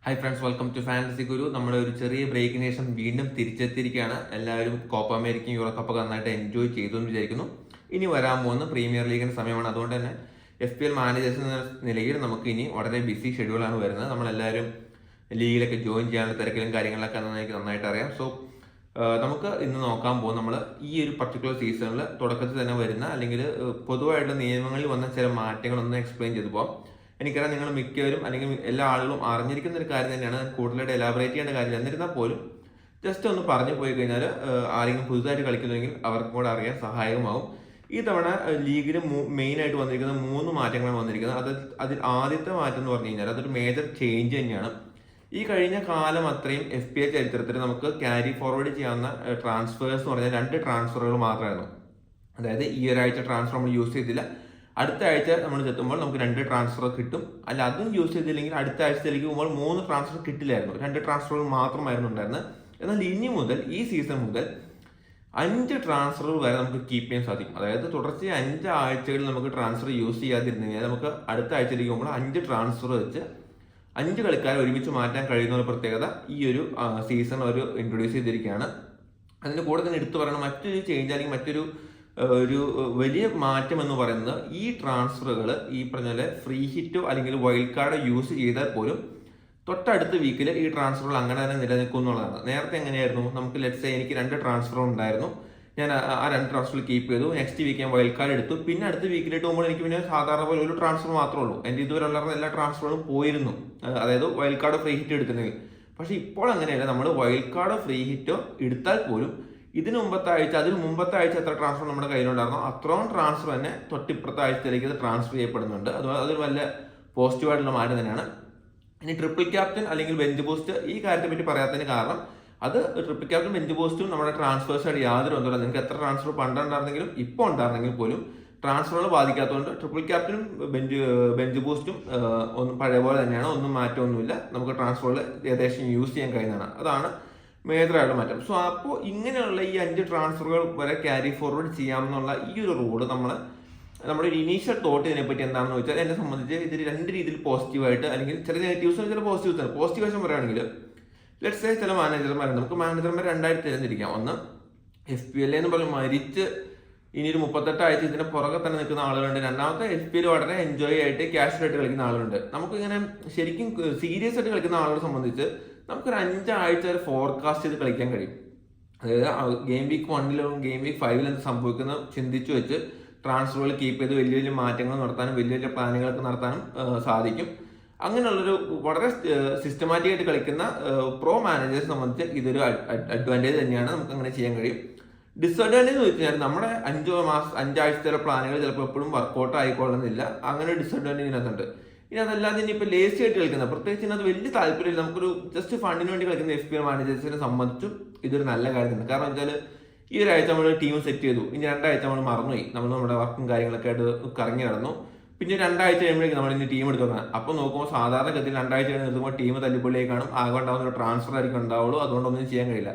Hi friends, welcome to Fantasy Guru. നമ്മുടെ ഒരു ചെറിയ ബ്രേക്കിന് ശേഷം വീണ്ടും തിരിച്ചെത്തിയിരിക്കുകയാണ്. എല്ലാവരും കോപ്പ അമേരിക്കയും യൂറോ കപ്പൊക്കെ നന്നായിട്ട് എൻജോയ് ചെയ്തു എന്ന് വിചാരിക്കുന്നു. ഇനി വരാൻ പോകുന്ന പ്രീമിയർ ലീഗിന്റെ സമയമാണ്. അതുകൊണ്ട് തന്നെ FPL മാനേജേഴ്സ് എന്ന നിലയിൽ നമുക്ക് ഇനി വളരെ ബിസി ഷെഡ്യൂളാണ് വരുന്നത്. നമ്മളെല്ലാവരും ലീഗിലൊക്കെ ജോയിൻ ചെയ്യാനുള്ള തിരക്കിലും കാര്യങ്ങളൊക്കെ എനിക്ക് നന്നായിട്ട് അറിയാം. സോ നമുക്ക് ഇന്ന് നോക്കാൻ പോകും നമ്മൾ ഈ ഒരു പർട്ടിക്കുലർ സീസണിൽ തുടക്കത്തിൽ തന്നെ വരുന്ന അല്ലെങ്കിൽ പൊതുവായിട്ടുള്ള നിയമങ്ങളിൽ വന്ന ചില മാറ്റങ്ങളൊന്ന് എക്സ്പ്ലെയിൻ ചെയ്തു പോകാം. എനിക്കറിയാം നിങ്ങൾ മിക്കവരും അല്ലെങ്കിൽ എല്ലാ ആളുകളും അറിഞ്ഞിരിക്കുന്ന ഒരു കാര്യം തന്നെയാണ്, കൂടുതലായിട്ട് എലാബറേറ്റ് ചെയ്യേണ്ട കാര്യം. എന്നിരുന്നാൽ പോലും ജസ്റ്റ് ഒന്ന് പറഞ്ഞു പോയി കഴിഞ്ഞാൽ ആരെങ്കിലും പുതുതായിട്ട് കളിക്കുന്നുണ്ടെങ്കിൽ അവർക്കും കൂടെ അറിയാൻ സഹായകമാവും. ഈ തവണ ലീഗിൽ മെയിൻ ആയിട്ട് വന്നിരിക്കുന്ന 3 മാറ്റങ്ങളാണ് വന്നിരിക്കുന്നത്. അതിൽ ആദ്യത്തെ മാറ്റം എന്ന് പറഞ്ഞു കഴിഞ്ഞാൽ അതൊരു മേജർ ചേഞ്ച് തന്നെയാണ്. ഈ കഴിഞ്ഞ കാലം അത്രയും FPL ചരിത്രത്തിൽ നമുക്ക് ക്യാരി ഫോർവേഡ് ചെയ്യാവുന്ന ട്രാൻസ്ഫേഴ്സ് എന്ന് പറഞ്ഞാൽ 2 ട്രാൻസ്ഫറുകൾ മാത്രമായിരുന്നു. അതായത് ഈ ഒരാഴ്ച ട്രാൻസ്ഫർ നമ്മൾ യൂസ് ചെയ്തില്ല, അടുത്ത ആഴ്ച നമ്മൾ എത്തുമ്പോൾ നമുക്ക് 2 ട്രാൻസ്ഫർ കിട്ടും. അല്ല, അതും യൂസ് ചെയ്തില്ലെങ്കിൽ അടുത്ത ആഴ്ചയിലേക്ക് പോകുമ്പോൾ 3 ട്രാൻസ്ഫർ കിട്ടില്ലായിരുന്നു. 2 ട്രാൻസ്ഫറുകൾ മാത്രമായിരുന്നു ഉണ്ടായിരുന്നത്. എന്നാൽ ഇനി മുതൽ ഈ സീസൺ മുതൽ 5 ട്രാൻസ്ഫറുകൾ വരെ നമുക്ക് കീപ്പ് ചെയ്യാൻ സാധിക്കും. അതായത് തുടർച്ചയായി 5 ആഴ്ചകളിൽ നമുക്ക് ട്രാൻസ്ഫർ യൂസ് ചെയ്യാതിരുന്നു കഴിഞ്ഞാൽ നമുക്ക് അടുത്ത ആഴ്ചയിലേക്ക് പോകുമ്പോൾ 5 ട്രാൻസ്ഫർ വെച്ച് 5 കളിക്കാരെ ഒരുമിച്ച് മാറ്റാൻ കഴിയുന്ന ഒരു പ്രത്യേകത ഈ ഒരു സീസൺ അവർ ഇൻട്രൊഡ്യൂസ് ചെയ്തിരിക്കുകയാണ്. അതിൻ്റെ കൂടെ തന്നെ എടുത്തു പറയുന്ന മറ്റൊരു ചേഞ്ച് അല്ലെങ്കിൽ മറ്റൊരു വലിയ മാറ്റം എന്ന് പറയുന്നത് ഈ ട്രാൻസ്ഫറുകൾ ഈ പറഞ്ഞ പോലെ ഫ്രീ ഹിറ്റോ അല്ലെങ്കിൽ വൈൽഡ് കാർഡോ യൂസ് ചെയ്താൽ പോലും തൊട്ടടുത്ത വീക്കിൽ ഈ ട്രാൻസ്ഫറുകൾ അങ്ങനെ തന്നെ നിലനിൽക്കും എന്നുള്ളതാണ്. നേരത്തെ എങ്ങനെയായിരുന്നു, നമുക്ക് ലെറ്റ്സ് എനിക്ക് 2 ട്രാൻസ്ഫർ ഉണ്ടായിരുന്നു, ഞാൻ ആ 2 ട്രാൻസ്ഫർ കീപ്പ് ചെയ്തു, നെക്സ്റ്റ് വീക്ക് ഞാൻ വൈൽഡ് കാർഡ് എടുത്തു, പിന്നെ അടുത്ത വീക്കിലേക്ക് പോകുമ്പോൾ എനിക്ക് പിന്നെ സാധാരണ പോലെ ഒരു ട്രാൻസ്ഫർ മാത്രമേ ഉള്ളൂ. എൻ്റെ ഇതുവരെ ഉള്ള എല്ലാ ട്രാൻസ്ഫറുകളും പോയിരുന്നു, അതായത് വൈൽഡ് കാർഡോ ഫ്രീ ഹിറ്റോ എടുക്കുന്നെങ്കിൽ. പക്ഷേ ഇപ്പോൾ അങ്ങനെയല്ല, നമ്മൾ വൈൽഡ് കാർഡോ ഫ്രീ ഹിറ്റോ എടുത്താൽ പോലും ഇതിന് മുമ്പത്തെ ആഴ്ച അതിന് മുമ്പത്തെ ആഴ്ച എത്ര ട്രാൻസ്ഫർ നമ്മുടെ കയ്യിലുണ്ടായിരുന്നോ അത്രയും ട്രാൻസ്ഫർ തന്നെ തൊട്ടിപ്പുറത്തെ ആഴ്ചയിലേക്ക് ഇത് ട്രാൻസ്ഫർ ചെയ്യപ്പെടുന്നുണ്ട്. അതൊരു വലിയ പോസിറ്റീവായിട്ടുള്ള മാറ്റം തന്നെയാണ്. ഇനി ട്രിപ്പിൾ ക്യാപ്റ്റൻ അല്ലെങ്കിൽ ബെഞ്ച് പോസ്റ്റ്, ഈ കാര്യത്തെ പറ്റി പറയാത്തതിന് കാരണം അത് ട്രിപ്പിൾ ക്യാപ്റ്റൻ ബെഞ്ച് പോസ്റ്റും നമ്മുടെ ട്രാൻസ്ഫേഴ്സായിട്ട് യാതൊരു ബന്ധമില്ല. നിങ്ങൾക്ക് എത്ര ട്രാൻസ്ഫർ പണ്ടുണ്ടായിരുന്നെങ്കിലും ഇപ്പോൾ ഉണ്ടായിരുന്നെങ്കിൽ പോലും ട്രാൻസ്ഫറുകൾ ബാധിക്കാത്തതുകൊണ്ട് ട്രിപ്പിൾ ക്യാപ്റ്റനും ബെഞ്ച് പോസ്റ്റും ഒന്നും പഴയ പോലെ തന്നെയാണ്, ഒന്നും മാറ്റമൊന്നുമില്ല. നമുക്ക് ട്രാൻസ്ഫറുകൾ ഏകദേശം യൂസ് ചെയ്യാൻ കഴിയുന്നതാണ്. അതാണ് മേജറായിട്ട് മാറ്റം. സോ അപ്പോൾ ഇങ്ങനെയുള്ള ഈ 5 ട്രാൻസ്ഫറുകൾ വരെ ക്യാരി ഫോർവേഡ് ചെയ്യാമെന്നുള്ള ഈ ഒരു റൂള് നമ്മുടെ ഒരു ഇനീഷ്യൽ തോട്ട് ഇതിനെപ്പറ്റി എന്താണെന്ന് വെച്ചാൽ എന്നെ സംബന്ധിച്ച് ഇതിൽ 2 രീതിയിൽ പോസിറ്റീവായിട്ട് അല്ലെങ്കിൽ ചില നെഗറ്റീവ്സും ചില പോസിറ്റീവ്സ് ആണ്. പോസിറ്റീവ് വശം പറയുകയാണെങ്കിൽ ലെറ്റ്സ് സേ ചില മാനേജർമാരുണ്ട്, നമുക്ക് മാനേജർമാർ 2 ആയിട്ട് തിരഞ്ഞെടുക്കാം. ഒന്ന് FPL എന്ന് പറഞ്ഞ് മരിച്ച് ഇനി ഒരു 38 ആഴ്ച ഇതിന്റെ പുറകെ തന്നെ നിൽക്കുന്ന ആളുകളുണ്ട്. രണ്ടാമത്തെ FPL വളരെ എൻജോയ് ആയിട്ട് ക്യാഷ്വലായിട്ട് കളിക്കുന്ന ആളുകളുണ്ട്. നമുക്കിങ്ങനെ ശരിക്കും സീരിയസ് ആയിട്ട് കളിക്കുന്ന ആളുകളെ സംബന്ധിച്ച് നമുക്കൊരു 5 ആഴ്ച വരെ ഫോർകാസ്റ്റ് ചെയ്ത് കളിക്കാൻ കഴിയും. അതായത് ഗെയിം വീക്ക് 1 ഗെയിം വീക്ക് 5 എന്ത് സംഭവിക്കുന്ന ചിന്തിച്ചു വെച്ച് ട്രാൻസ്ഫറുകൾ കീപ്പ് ചെയ്ത് വലിയ വലിയ മാറ്റങ്ങൾ നടത്താനും വലിയ വലിയ പ്ലാനുകളൊക്കെ നടത്താനും സാധിക്കും. അങ്ങനെയുള്ളൊരു വളരെ സിസ്റ്റമാറ്റിക് ആയിട്ട് കളിക്കുന്ന പ്രോ മാനേജേഴ്സ് സംബന്ധിച്ച് ഇതൊരു അഡ്വാൻറ്റേജ് തന്നെയാണ്, നമുക്ക് അങ്ങനെ ചെയ്യാൻ കഴിയും. ഡിസഡ്വാൻറ്റേജ് എന്ന് വെച്ച് കഴിഞ്ഞാൽ നമ്മുടെ 5 ആഴ്ചത്തെ പ്ലാനുകൾ ചിലപ്പോൾ എപ്പോഴും വർക്കൗട്ട് ആയിക്കൊള്ളുന്നില്ല. അങ്ങനെ ഒരു ഡിസഡ്വാൻറ്റേജ് ഇതിനകത്തുണ്ട്. ഇനി അതല്ലാതെ ഇനിയിപ്പോൾ ലേസി ആയിട്ട് കളിക്കുന്ന, പ്രത്യേകിച്ച് ഇതിനകത്ത് വലിയ താല്പര്യമില്ല, നമുക്കൊരു ജസ്റ്റ് ഫണ്ടിന് വേണ്ടി കളിക്കുന്ന FPL മാനേജേഴ്സിനെ സംബന്ധിച്ചും ഇതൊരു നല്ല കാര്യമാണ്. കാരണം വെച്ചാൽ ഈ ഒരാഴ്ച നമ്മൾ ടീം സെറ്റ് ചെയ്തു, ഇനി 2 ആഴ്ച നമ്മൾ മറന്നുപോയി, നമ്മൾ നമ്മുടെ വർക്കും കാര്യങ്ങളൊക്കെ ആയിട്ട് കറങ്ങി നടന്നു, പിന്നെ 2 ആഴ്ച കഴിയുമ്പോഴേക്കും നമ്മൾ ഇനി ടീം എടുക്കുക. അപ്പോൾ നോക്കുമ്പോൾ സാധാരണ ഗതിയിൽ 2 ആഴ്ച കഴിഞ്ഞ് നിർത്തുമ്പോൾ ടീം തല്ലിപ്പൊള്ളിയെ കാണും, ആകെ ഉണ്ടാകുന്ന ഒരു ട്രാൻസ്ഫർ ആയിരിക്കും ഉണ്ടാവുള്ളൂ, അതുകൊണ്ടൊന്നും ചെയ്യാൻ കഴിയില്ല.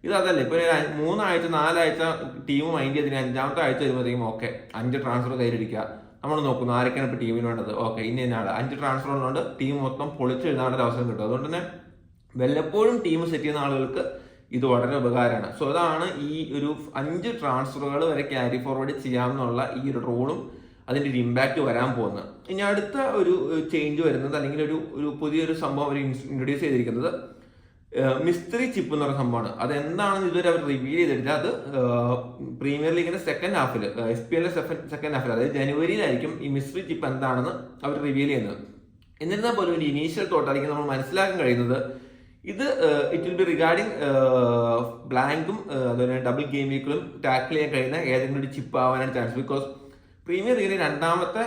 ഇതല്ല, ഇപ്പോൾ 3 ആഴ്ച 4 ആഴ്ച ടീം മൈൻഡ് ചെയ്തിന് 5ാമത്തെ ആഴ്ച വരുമ്പോഴത്തേക്കും ഓക്കെ 5 ട്രാൻസ്ഫർ കയ്യിലിരിക്കുക, നമ്മൾ നോക്കുന്നു ആരൊക്കെയാണ് ഇപ്പോൾ ടീമിന് വേണ്ടത്, ഓക്കെ ഇനി എന്നാണ് 5 ട്രാൻസ്ഫർ ഉള്ളതുകൊണ്ട് ടീം മൊത്തം പൊളിച്ചെഴുതാനുള്ള ഒരു അവസരം കിട്ടും. അതുകൊണ്ട് തന്നെ വല്ലപ്പോഴും ടീം സെറ്റ് ചെയ്യുന്ന ആളുകൾക്ക് ഇത് വളരെ ഉപകാരമാണ്. സോ അതാണ് ഈ ഒരു 5 ട്രാൻസ്ഫറുകൾ വരെ ക്യാരി ഫോർവേഡ് ചെയ്യാമെന്നുള്ള ഈ ഒരു റൂളും അതിൻ്റെ ഒരു ഇമ്പാക്റ്റ് വരാൻ പോകുന്നത്. ഇനി അടുത്ത ഒരു ചേഞ്ച് വരുന്നത് അല്ലെങ്കിൽ ഒരു പുതിയൊരു സംഭവം അവർ ഇൻട്രൊഡ്യൂസ് ചെയ്തിരിക്കുന്നത് മിസ്റ്ററി ചിപ്പ് എന്ന് പറയുന്ന സംഭവമാണ്. അതെന്താണെന്ന് ഇതുവരെ അവർ റിവീൽ ചെയ്തിട്ടില്ല. അത് പ്രീമിയർ ലീഗിന്റെ സെക്കൻഡ് ഹാഫിൽ, FPL സെക്കൻഡ് ഹാഫിൽ, അതായത് ജനുവരിയിലായിരിക്കും ഈ മിസ്റ്ററി ചിപ്പ് എന്താണെന്ന് അവർ റിവീൽ ചെയ്യുന്നത്. എന്നിരുന്നാൽ പോലും ഒരു ഇനീഷ്യൽ തോട്ടായിരിക്കും നമ്മൾ മനസ്സിലാക്കാൻ കഴിയുന്നത് ഇത് ഇറ്റ് വിൽ ബി റിഗാർഡിങ് ബ്ലാങ്കും അതുപോലെ ഡബിൾ ഗെയിം വീക്കുകളും ടാക്കിൾ ചെയ്യാൻ കഴിയുന്ന ഏതെങ്കിലും ഒരു ചിപ്പ് ആവാനാണ് ചാൻസ്. ബിക്കോസ് പ്രീമിയർ ലീഗിന്റെ 2ാമത്തെ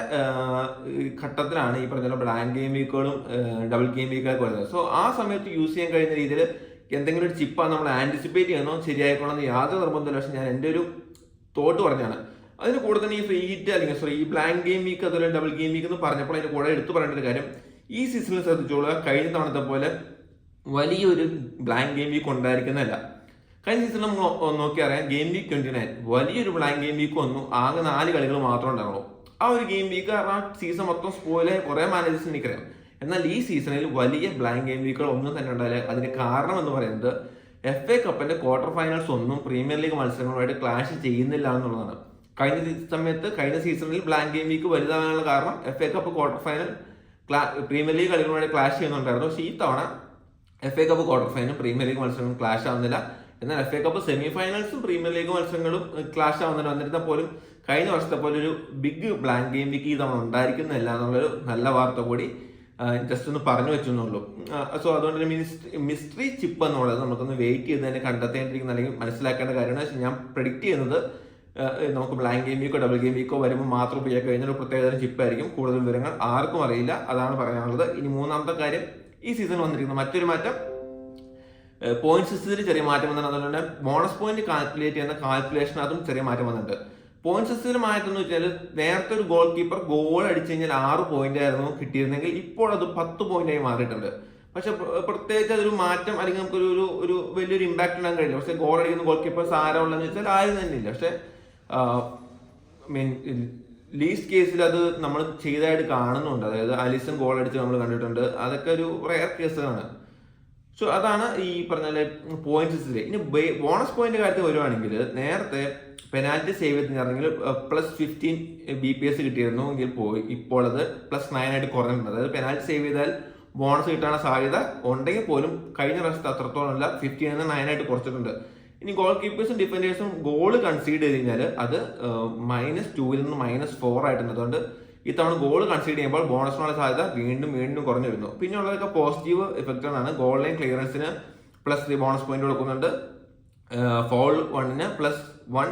ഘട്ടത്തിലാണ് ഈ പറഞ്ഞ ബ്ലാങ്ക് ഗെയിം വീക്കുകളും ഡബിൾ ഗെയിം വീക്കുകളൊക്കെ വരുന്നത്. സോ ആ സമയത്ത് യൂസ് ചെയ്യാൻ കഴിയുന്ന രീതിയിൽ എന്തെങ്കിലും ഒരു ചിപ്പാണ് നമ്മൾ ആൻറ്റിസിപ്പേറ്റ് ചെയ്യുന്നോ ശരിയായിക്കോണമെന്ന് യാതൊരു നിർബന്ധമില്ല. പക്ഷേ ഞാൻ എൻ്റെ ഒരു തോട്ട് പറഞ്ഞാണ്. അതിന് കൂടെ തന്നെ ഈ ഫ്രീ ഹിറ്റ് അല്ലെങ്കിൽ ഈ ബ്ലാങ്ക് ഗെയിം വീക്ക് അതുപോലെ ഡബിൾ ഗെയിം വീക്ക് എന്ന് പറഞ്ഞപ്പോൾ അതിൻ്റെ കൂടെ എടുത്തു പറയേണ്ട ഒരു കാര്യം, ഈ സീസണിൽ ശ്രദ്ധിച്ചോളുക, കഴിഞ്ഞ തവണത്തെ പോലെ വലിയൊരു ബ്ലാങ്ക് ഗെയിം വീക്ക് ഉണ്ടായിരിക്കുന്നതല്ല. കഴിഞ്ഞ സീസണിൽ നമ്മൾ നോക്കി അറിയാം, ഗെയിം വീക്ക് 29 വലിയൊരു ബ്ലാങ്ക് ഗെയിം വീക്ക് വന്നു, ആകെ 4 കളികൾ മാത്രമേ ഉണ്ടാകുള്ളൂ. ആ ഒരു ഗെയിം വീക്ക് കാരണം സീസൺ മൊത്തം സ്പോയിലായി കുറേ മാനേജേഴ്സിന് എനിക്കറിയാം. എന്നാൽ ഈ സീസണിൽ വലിയ ബ്ലാങ്ക് ഗെയിം വീക്കുകൾ ഒന്നും തന്നെ ഉണ്ടായില്ല. അതിന് കാരണം എന്ന് പറയുന്നത് FA കപ്പിന്റെ ക്വാർട്ടർ ഫൈനൽസ് ഒന്നും പ്രീമിയർ ലീഗ് മത്സരങ്ങളുമായിട്ട് ക്ലാഷ് ചെയ്യുന്നില്ല എന്നുള്ളതാണ്. കഴിഞ്ഞ സീസണിൽ ബ്ലാങ്ക് ഗെയിം വീക്ക് വലുതാകാനുള്ള കാരണം FA Cup quarter final Premier League കളികളുമായിട്ട് ക്ലാഷ് ചെയ്യുന്നുണ്ടായിരുന്നു. പക്ഷേ ഈ തവണ FA കപ്പ് ക്വാർട്ടർ ഫൈനലും പ്രീമിയർ ലീഗ് മത്സരങ്ങളും ക്ലാഷ് ആവുന്നില്ല. എന്നാൽ FA കപ്പ് സെമി ഫൈനൽസും പ്രീമിയർ ലീഗ് മത്സരങ്ങളും ക്ലാഷ് ആവുന്നില്ല. എന്നിരുന്നാൽ പോലും കഴിഞ്ഞ വർഷത്തെ പോലെ ഒരു ബിഗ് ബ്ലാങ്ക് ഗെയിം വീക്ക് ഈ തവണ ഉണ്ടായിരിക്കുന്നില്ല എന്നുള്ളൊരു നല്ല വാർത്ത കൂടി ജസ്റ്റ് ഒന്ന് പറഞ്ഞു വെച്ചെന്നുള്ളൂ. സോ അതുകൊണ്ട് മിസ്റ്ററി ചിപ്പ് എന്നുള്ളത് നമുക്കൊന്ന് വെയിറ്റ് ചെയ്ത് തന്നെ കണ്ടെത്തേണ്ടിയിരിക്കുന്ന അല്ലെങ്കിൽ മനസ്സിലാക്കേണ്ട കാര്യമാണ്. ഞാൻ പ്രെഡിക്റ്റ് ചെയ്യുന്നത് നമുക്ക് ബ്ലാങ്ക് ഗെയിം വീക്കോ ഡബിൾ ഗെയിം വീക്കോ വരുമ്പോൾ മാത്രം ഉപയോഗിക്കാൻ കഴിഞ്ഞ ഒരു പ്രത്യേകതരം ചിപ്പായിരിക്കും. കൂടുതൽ വിവരങ്ങൾ ആർക്കും അറിയില്ല, അതാണ് പറയാനുള്ളത്. ഇനി മൂന്നാമത്തെ കാര്യം, ഈ സീസൺ വന്നിരിക്കുന്ന മറ്റൊരു മാറ്റം പോയിന്റ് സിസ്റ്റത്തിൽ ചെറിയ മാറ്റം വന്നിട്ടുണ്ട്. അതുകൊണ്ട് തന്നെ ബോണസ് പോയിന്റ് കാൽക്കുലേറ്റ് ചെയ്യുന്ന കാൽക്കുലേഷൻ അതും ചെറിയ മാറ്റം വന്നിട്ടുണ്ട്. പോയിന്റ് സിസ്റ്റത്തിൽ മാറ്റം എന്ന് വെച്ചാൽ നേരത്തെ ഒരു ഗോൾ കീപ്പർ ഗോൾ അടിച്ചു കഴിഞ്ഞാൽ 6 പോയിന്റ് ആയിരുന്നു കിട്ടിയിരുന്നെങ്കിൽ ഇപ്പോൾ അത് 10 പോയിന്റായി മാറിയിട്ടുണ്ട്. പക്ഷെ പ്രത്യേകിച്ച് അതൊരു മാറ്റം അല്ലെങ്കിൽ നമുക്കൊരു ഒരു വലിയൊരു ഇമ്പാക്ട് ഉണ്ടാകാൻ കഴിയില്ല. പക്ഷെ ഗോൾ അടിക്കുന്ന ഗോൾ കീപ്പേഴ്സ് ആരാളുള്ളതെന്ന് വെച്ചാൽ ആരും തന്നെ ഇല്ല. പക്ഷെ ലീസ്റ്റ് കേസിൽ അത് നമ്മൾ ചെയ്തതായിട്ട് കാണുന്നുണ്ട്. അതായത് അലിസൺ ഗോൾ അടിച്ച് നമ്മൾ കണ്ടിട്ടുണ്ട്. അതൊക്കെ ഒരു റെയർ കേസുകളാണ്. സോ അതാണ് ഈ പറഞ്ഞ പോയിന്റ് സിസ്റ്റത്തിൽ. ഇനി ബോണസ് പോയിന്റ് കാര്യത്തിൽ വരുവാണെങ്കിൽ നേരത്തെ പെനാൽറ്റി സേവ് ചെയ്തിട്ടുണ്ടെങ്കിൽ +15 BPS കിട്ടിയിരുന്നു എങ്കിൽ ഇപ്പോൾ അത് +9 ആയിട്ട് കുറഞ്ഞിട്ടുണ്ട്. അതായത് പെനാൽറ്റി സേവ് ചെയ്താൽ ബോണസ് കിട്ടാനുള്ള സാധ്യത ഉണ്ടെങ്കിൽ പോലും കഴിഞ്ഞ പ്രാവശ്യത്തെ അത്രത്തോളം അല്ല, 15 നിന്ന് 9 ആയിട്ട് കുറച്ചിട്ടുണ്ട്. ഇനി ഗോൾ കീപ്പേഴ്സും ഡിഫൻഡേഴ്സും ഗോൾ കൺസീഡ് ചെയ്ത് കഴിഞ്ഞാൽ അത് -2 നിന്ന് -4 ആയിട്ടുണ്ട്. അതുകൊണ്ട് ഇത്തവണ ഗോൾ കൺസീഡ് ചെയ്യുമ്പോൾ ബോണസിനുള്ള സാധ്യത വീണ്ടും കുറഞ്ഞു വരുന്നു. പിന്നെ ഉള്ളതൊക്കെ പോസിറ്റീവ് ഇഫക്റ്റുകളാണ്. ഗോൾ ലൈൻ ക്ലിയറൻസിന് +3 ബോണസ് പോയിന്റ് കൊടുക്കുന്നുണ്ട്. ഫൗൾ 1ന് +1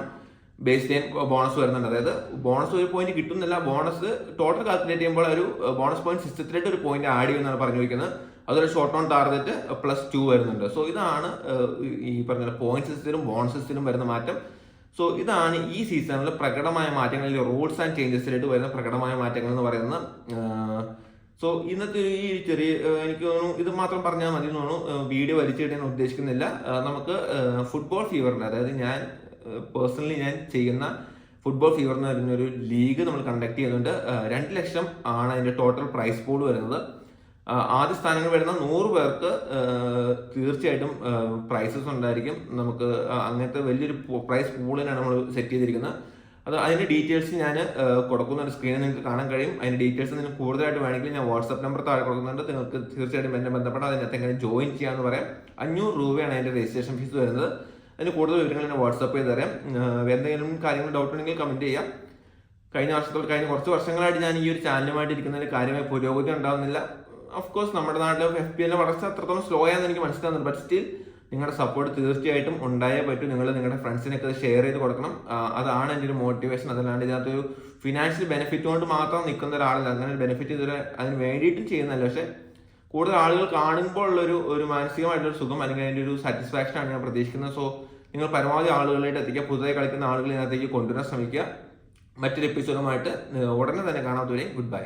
ബേസ് ലൈൻ ബോണസ് വരുന്നുണ്ട്. അതായത് ബോണസ് ഒരു പോയിന്റ് കിട്ടുന്നില്ല, ബോണസ് ടോട്ടൽ കാൽക്കുലേറ്റ് ചെയ്യുമ്പോൾ ഒരു ബോണസ് പോയിന്റ് സിസ്റ്റത്തിലേക്ക് ഒരു പോയിന്റ് ആഡ് ചെയ്യുമെന്നാണ് പറഞ്ഞു വയ്ക്കുന്നത്. അതൊരു ഷോർട്ട് ഓൺ ടാർഗറ്റ് +2 വരുന്നുണ്ട്. സോ ഇതാണ് ഈ പറഞ്ഞ പോയിന്റ് സിസ്റ്റത്തിലും ബോണസ് സിസ്റ്റത്തിലും വരുന്ന മാറ്റം. സോ ഇതാണ് ഈ സീസണിലെ പ്രകടമായ മാറ്റങ്ങളിൽ റൂൾസ് ആൻഡ് ചേഞ്ചസിലായിട്ട് വരുന്ന പ്രകടമായ മാറ്റങ്ങൾ എന്ന് പറയുന്നത്. സോ ഇന്നത്തെ ഈ ചെറിയ എനിക്ക് തോന്നുന്നു ഇത് മാത്രം പറഞ്ഞാൽ മതി എന്ന് തോന്നുന്നു. വീഡിയോ വലിച്ചിടാൻ ഉദ്ദേശിക്കുന്നില്ല. നമുക്ക് ഫുട്ബോൾ ഫീവറിൻ്റെ, അതായത് ഞാൻ പേഴ്സണലി ഞാൻ ചെയ്യുന്ന ഫുട്ബോൾ ഫീവർ എന്ന് പറയുന്ന ഒരു ലീഗ് നമ്മൾ കണ്ടക്ട് ചെയ്യുന്നുണ്ട്. 2 ലക്ഷം ആണ് അതിൻ്റെ ടോട്ടൽ പ്രൈസ് പൂൾ വരുന്നത്. ആദ്യ സ്ഥാനങ്ങൾ വരുന്ന 100 പേർക്ക് തീർച്ചയായിട്ടും പ്രൈസസ് ഉണ്ടായിരിക്കും. നമുക്ക് അങ്ങനത്തെ വലിയൊരു പ്രൈസ് പൂളിനാണ് നമ്മൾ സെറ്റ് ചെയ്തിരിക്കുന്നത്. അതിൻ്റെ ഡീറ്റെയിൽസ് ഞാൻ കൊടുക്കുന്നുണ്ട്. സ്ക്രീനിൽ നിങ്ങൾക്ക് കാണാൻ കഴിയും. അതിൻ്റെ ഡീറ്റെയിൽസ് നിങ്ങൾക്ക് കൂടുതലായിട്ട് വേണമെങ്കിൽ ഞാൻ വാട്സാപ്പ് നമ്പർ താഴെ കൊടുക്കുന്നുണ്ട്. നിങ്ങൾക്ക് തീർച്ചയായിട്ടും എന്നെ ബന്ധപ്പെടാം. അതിനകത്ത് എങ്ങനെ ജോയിൻ ചെയ്യാമെന്ന് പറയാം. 500 രൂപയാണ് അതിൻ്റെ രജിസ്ട്രേഷൻ ഫീസ് വരുന്നത്. അതിന് കൂടുതൽ വിവരങ്ങൾ ഞാൻ വാട്സാപ്പ് ചെയ്ത് തരാം. എന്തെങ്കിലും കാര്യങ്ങൾ ഡൗട്ട് ഉണ്ടെങ്കിൽ കമൻറ്റ് ചെയ്യാം. കഴിഞ്ഞ കുറച്ച് വർഷങ്ങളായിട്ട് ഞാൻ ഈ ഒരു ചാനലുമായിട്ട് ഇരിക്കുന്നതിന് കാര്യമായ പുരോഗതി ഉണ്ടാകുന്നില്ല. ഓഫ് കോഴ്സ് നമ്മുടെ നാട്ടിലെ FPL വളർച്ച അത്രത്തോളം സ്ലോ ആയെന്ന് എനിക്ക് മനസ്സിലാകുന്നുണ്ട്. ബട്ട് സ്റ്റിൽ നിങ്ങളുടെ സപ്പോർട്ട് തീർച്ചയായിട്ടും ഉണ്ടായേ പറ്റൂ. നിങ്ങൾ നിങ്ങളുടെ ഫ്രണ്ട്സിനൊക്കെ ഷെയർ ചെയ്ത് കൊടുക്കണം. അതാണ് എൻ്റെ ഒരു മോട്ടിവേഷൻ. അതല്ലാണ്ട് ഇതിനകത്തൊരു ഫിനാൻഷ്യൽ ബെനിഫിറ്റ് കൊണ്ട് മാത്രം നിൽക്കുന്ന ഒരാളല്ല. അങ്ങനെ ഒരു ബെനിഫിറ്റ് ഇതുവരെ അതിന് വേണ്ടിയിട്ടും ചെയ്യുന്നതല്ല. പക്ഷേ കൂടുതൽ ആളുകൾ കാണുമ്പോൾ ഉള്ളൊരു മാനസികമായിട്ടൊരു സുഖം അല്ലെങ്കിൽ അതിൻ്റെ ഒരു സാറ്റിസ്ഫാക്ഷൻ ആണ് ഞാൻ പ്രതീക്ഷിക്കുന്നത്. സോ നിങ്ങൾ പരമാവധി ആളുകളിലേക്ക് എത്തിക്കുക. പുതുതായി കളിക്കുന്ന ആളുകൾ ഇതിനകത്തേക്ക് കൊണ്ടുവരാൻ ശ്രമിക്കുക. മറ്റൊരു എപ്പിസോഡുമായിട്ട് ഉടനെ തന്നെ കാണാത്തവരെ ഗുഡ് ബൈ.